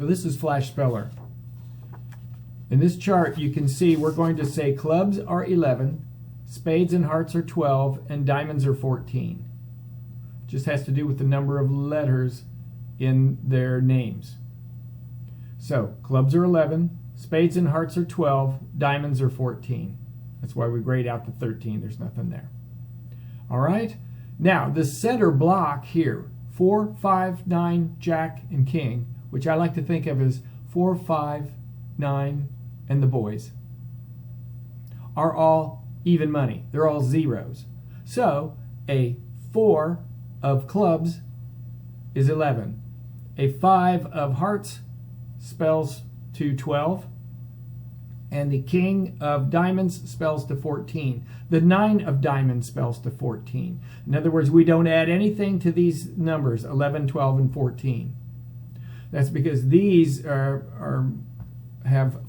So this is Flash Speller. In this chart, you can see we're going to say clubs are 11, spades and hearts are 12, and diamonds are 14. Just has to do with the number of letters in their names. So clubs are 11, spades and hearts are 12, diamonds are 14. That's why we grade out the 13. There's nothing there. All right? Now, the center block here, 4, 5, 9, Jack, and King, which I like to think of as 4, 5, 9, and the boys, are all even money. They're all zeros. So a 4 of clubs is 11. A 5 of hearts spells to 12. And the king of diamonds spells to 14. The 9 of diamonds spells to 14. In other words, we don't add anything to these numbers, 11, 12, and 14. That's because these have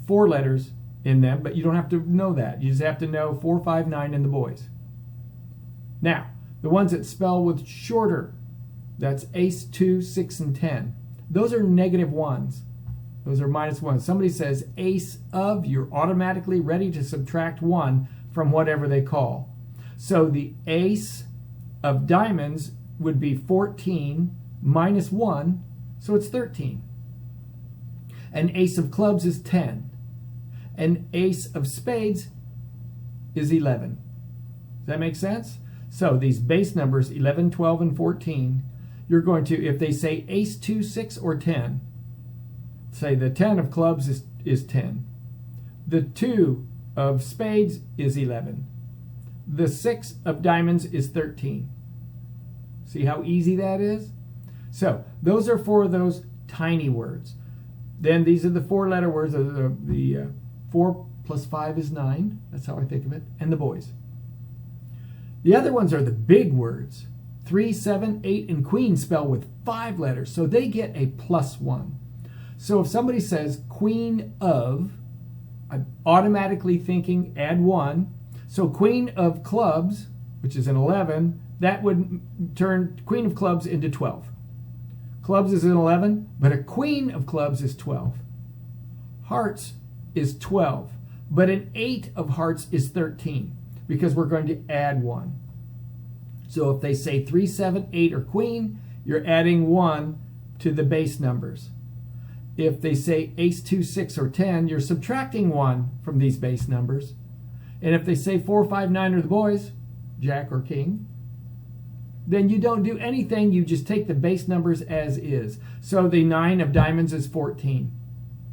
4 letters in them, but you don't have to know that. You just have to know 4, 5, 9, and the boys. Now, the ones that spell with shorter, that's ace, 2, 6, and 10. Those are negative ones. Those are minus 1. Somebody says ace of, you're automatically ready to subtract 1 from whatever they call. So the ace of diamonds would be 14 minus 1, so it's 13. An ace of clubs is 10. An ace of spades is 11. Does that make sense? So these base numbers, 11, 12, and 14, you're going to, if they say ace, 2, 6, or 10, say the 10 of clubs is 10. The 2 of spades is 11. The 6 of diamonds is 13. See how easy that is? So those are for those tiny words. Then these are the 4-letter words. The 4 plus 5 is 9. That's how I think of it. And the boys. The other ones are the big words. 3, 7, 8, and queen spell with 5 letters. So they get a +1. So if somebody says queen of, I'm automatically thinking add 1. So queen of clubs, which is an 11, that would turn queen of clubs into 12. Clubs is an 11, but a queen of clubs is 12. Hearts is 12, but an 8 of hearts is 13 because we're going to add 1. So if they say 3, 7, 8, or queen, you're adding 1 to the base numbers. If they say ace, 2, 6, or 10, you're subtracting 1 from these base numbers. And if they say 4, 5, 9 are the boys, Jack or King, then you don't do anything. You just take the base numbers as is. So the 9 of diamonds is 14.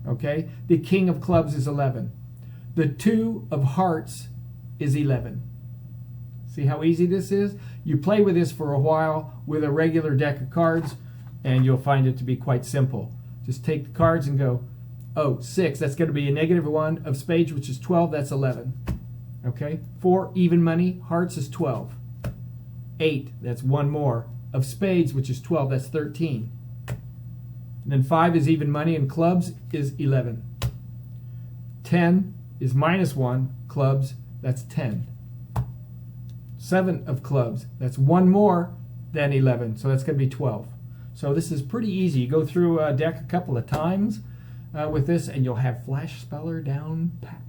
Okay? The king of clubs is 11. The 2 of hearts is 11. See how easy this is? You play with this for a while with a regular deck of cards, and you'll find it to be quite simple. Just take the cards and go, oh, 6, that's going to be a -1 of spades, which is 12, that's 11. Okay? 4, even money, hearts is 12. 8, that's 1 more, of spades, which is 12, that's 13. And then 5 is even money, and clubs is 11. 10 is -1, clubs, that's 10. 7 of clubs, that's 1 more than 11, so that's going to be 12. So this is pretty easy. You go through a deck a couple of times with this, and you'll have Flash Speller down pat.